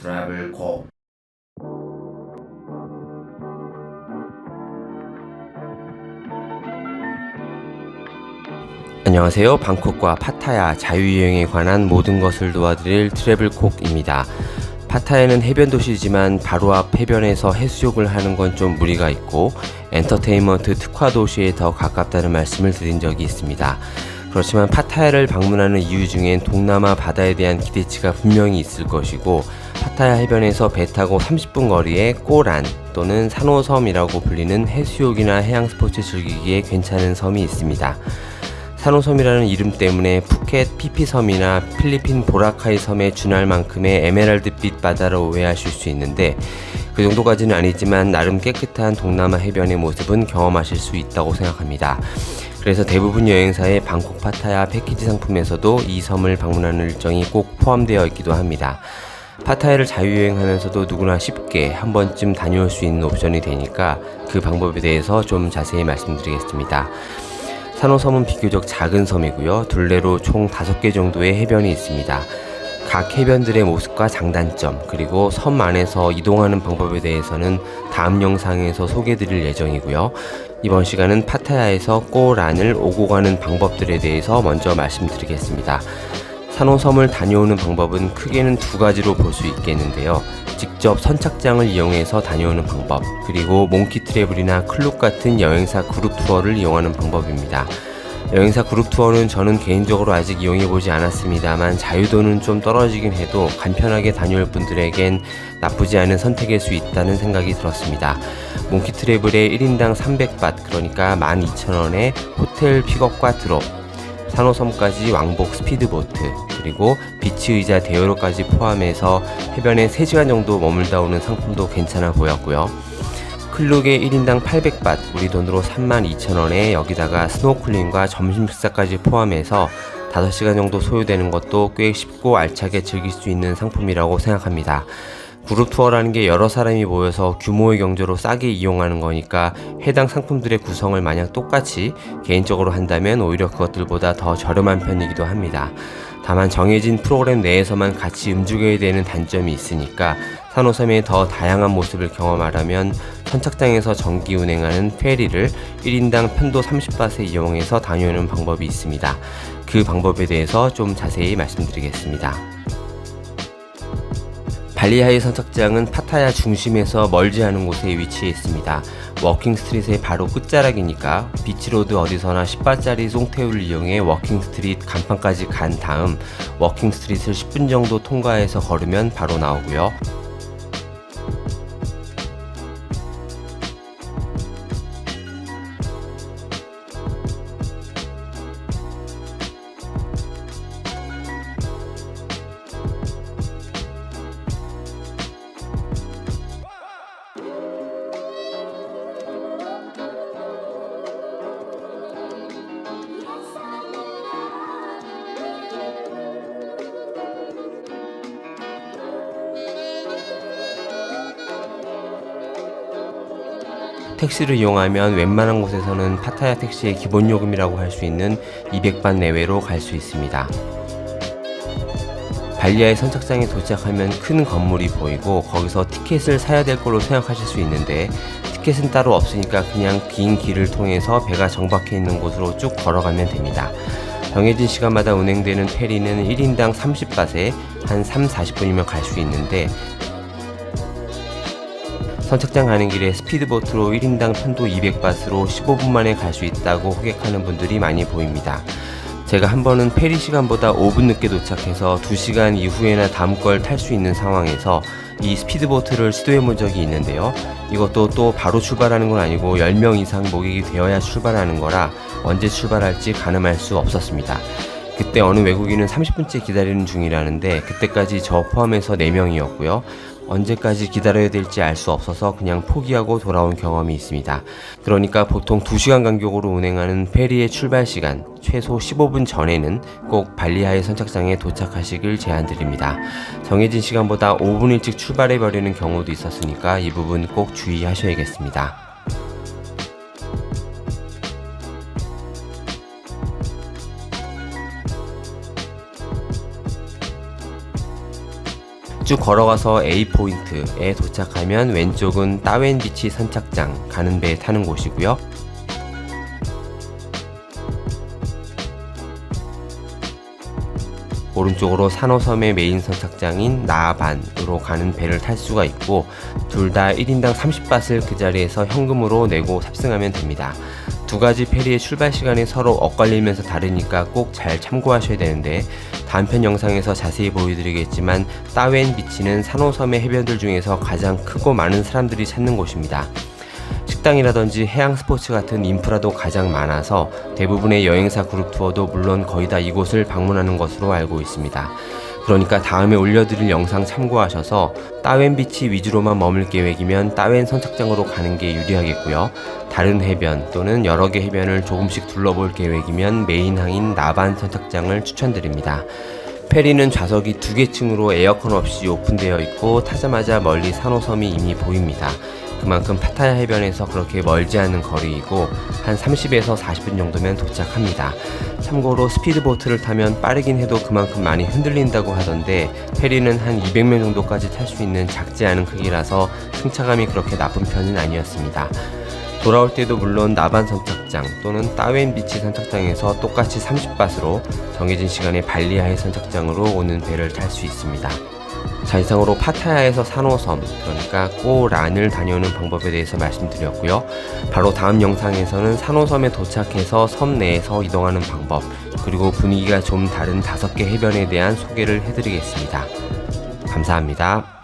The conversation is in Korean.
트래블콕. 안녕하세요. 방콕과 파타야 자유여행에 관한 모든 것을 도와드릴 트래블콕입니다. 파타야는 해변 도시지만 바로 앞 해변에서 해수욕을 하는 건 좀 무리가 있고 엔터테인먼트 특화 도시에 더 가깝다는 말씀을 드린 적이 있습니다. 그렇지만 파타야를 방문하는 이유 중엔 동남아 바다에 대한 기대치가 분명히 있을 것이고, 파타야 해변에서 배 타고 30분 거리에 꼬란 또는 산호섬이라고 불리는 해수욕이나 해양 스포츠 즐기기에 괜찮은 섬이 있습니다. 산호섬이라는 이름 때문에 푸켓 피피섬이나 필리핀 보라카이 섬에 준할 만큼의 에메랄드빛 바다로 오해하실 수 있는데, 그 정도까지는 아니지만 나름 깨끗한 동남아 해변의 모습은 경험하실 수 있다고 생각합니다. 그래서 대부분 여행사의 방콕 파타야 패키지 상품에서도 이 섬을 방문하는 일정이 꼭 포함되어 있기도 합니다. 파타야를 자유여행하면서도 누구나 쉽게 한 번쯤 다녀올 수 있는 옵션이 되니까 그 방법에 대해서 좀 자세히 말씀드리겠습니다. 산호섬은 비교적 작은 섬이고요. 둘레로 총 5개 정도의 해변이 있습니다. 각 해변들의 모습과 장단점, 그리고 섬 안에서 이동하는 방법에 대해서는 다음 영상에서 소개해드릴 예정이고요. 이번 시간은 파타야에서 꼬란을 오고 가는 방법들에 대해서 먼저 말씀드리겠습니다. 산호섬을 다녀오는 방법은 크게는 2가지로 볼 수 있겠는데요. 직접 선착장을 이용해서 다녀오는 방법, 그리고 몽키 트래블이나 클룩 같은 여행사 그룹 투어를 이용하는 방법입니다. 여행사 그룹 투어는 저는 개인적으로 아직 이용해보지 않았습니다만 자유도는 좀 떨어지긴 해도 간편하게 다녀올 분들에겐 나쁘지 않은 선택일 수 있다는 생각이 들었습니다. 몽키 트래블의 1인당 300밭, 그러니까 12,000원에 호텔 픽업과 드롭, 산호섬까지 왕복 스피드보트, 그리고 비치 의자 대여료까지 포함해서 해변에 3시간 정도 머물다 오는 상품도 괜찮아 보였고요. 클룩의 1인당 800밭, 우리 돈으로 32,000원에 여기다가 스노클링과 점심 식사까지 포함해서 5시간 정도 소요되는 것도 꽤 쉽고 알차게 즐길 수 있는 상품이라고 생각합니다. 그룹 투어라는 게 여러 사람이 모여서 규모의 경제로 싸게 이용하는 거니까 해당 상품들의 구성을 만약 똑같이 개인적으로 한다면 오히려 그것들보다 더 저렴한 편이기도 합니다. 다만 정해진 프로그램 내에서만 같이 움직여야 되는 단점이 있으니까 산호섬의 더 다양한 모습을 경험하려면 선착장에서 정기 운행하는 페리를 1인당 편도 30밭에 이용해서 다녀오는 방법이 있습니다. 그 방법에 대해서 좀 자세히 말씀드리겠습니다. 발리하이 선착장은 파타야 중심에서 멀지 않은 곳에 위치해 있습니다. 워킹 스트릿의 바로 끝자락이니까 비치로드 어디서나 10바짜리 송태우를 이용해 워킹 스트릿 간판까지 간 다음 워킹 스트릿을 10분 정도 통과해서 걸으면 바로 나오고요. 택시를 이용하면 웬만한 곳에서는 파타야 택시의 기본 요금이라고 할 수 있는 200밭 내외로 갈 수 있습니다. 발리아의 선착장에 도착하면 큰 건물이 보이고 거기서 티켓을 사야 될 걸로 생각하실 수 있는데, 티켓은 따로 없으니까 그냥 긴 길을 통해서 배가 정박해 있는 곳으로 쭉 걸어가면 됩니다. 정해진 시간마다 운행되는 페리는 1인당 30밭에 한 3-40분이면 갈 수 있는데, 선착장 가는 길에 스피드보트로 1인당 편도 200밭으로 15분 만에 갈 수 있다고 호객하는 분들이 많이 보입니다. 제가 한 번은 페리 시간보다 5분 늦게 도착해서 2시간 이후에나 다음 걸 탈 수 있는 상황에서 이 스피드보트를 시도해 본 적이 있는데요. 이것도 또 바로 출발하는 건 아니고 10명 이상 모객이 되어야 출발하는 거라 언제 출발할지 가늠할 수 없었습니다. 그때 어느 외국인은 30분째 기다리는 중이라는데 그때까지 저 포함해서 4명이었고요. 언제까지 기다려야 될지 알 수 없어서 그냥 포기하고 돌아온 경험이 있습니다. 그러니까 보통 2시간 간격으로 운행하는 페리의 출발 시간 최소 15분 전에는 꼭 발리하이 선착장에 도착하시길 제안드립니다. 정해진 시간보다 5분 일찍 출발해버리는 경우도 있었으니까 이 부분 꼭 주의하셔야겠습니다. 쭉 걸어가서 A포인트에 도착하면 왼쪽은 따웬비치 선착장 가는 배에 타는 곳이고요. 오른쪽으로 산호섬의 메인 선착장인 나반으로 가는 배를 탈 수가 있고, 둘 다 1인당 30밭을 그 자리에서 현금으로 내고 탑승하면 됩니다. 두 가지 페리의 출발 시간이 서로 엇갈리면서 다르니까 꼭 잘 참고하셔야 되는데, 다음 편 영상에서 자세히 보여드리겠지만 따웬비치는 산호섬의 해변들 중에서 가장 크고 많은 사람들이 찾는 곳입니다. 식당이라든지 해양 스포츠 같은 인프라도 가장 많아서 대부분의 여행사 그룹 투어도 물론 거의 다 이곳을 방문하는 것으로 알고 있습니다. 그러니까 다음에 올려드릴 영상 참고하셔서 따웬비치 위주로만 머물 계획이면 따웬 선착장으로 가는 게 유리하겠고요. 다른 해변 또는 여러 개 해변을 조금씩 둘러볼 계획이면 메인 항인 나반 선착장을 추천드립니다. 페리는 좌석이 2개 층으로 에어컨 없이 오픈되어 있고 타자마자 멀리 산호섬이 이미 보입니다. 그만큼 파타야 해변에서 그렇게 멀지 않은 거리이고 한 30에서 40분 정도면 도착합니다. 참고로 스피드보트를 타면 빠르긴 해도 그만큼 많이 흔들린다고 하던데, 페리는 한 200명 정도까지 탈 수 있는 작지 않은 크기라서 승차감이 그렇게 나쁜 편은 아니었습니다. 돌아올 때도 물론 나반 선착장 또는 따웬비치 선착장에서 똑같이 30밭으로 정해진 시간에 발리아해 선착장으로 오는 배를 탈 수 있습니다. 자, 이상으로 파타야에서 산호섬, 그러니까 꼬란을 다녀오는 방법에 대해서 말씀드렸고요. 바로 다음 영상에서는 산호섬에 도착해서 섬 내에서 이동하는 방법, 그리고 분위기가 좀 다른 5개 해변에 대한 소개를 해드리겠습니다. 감사합니다.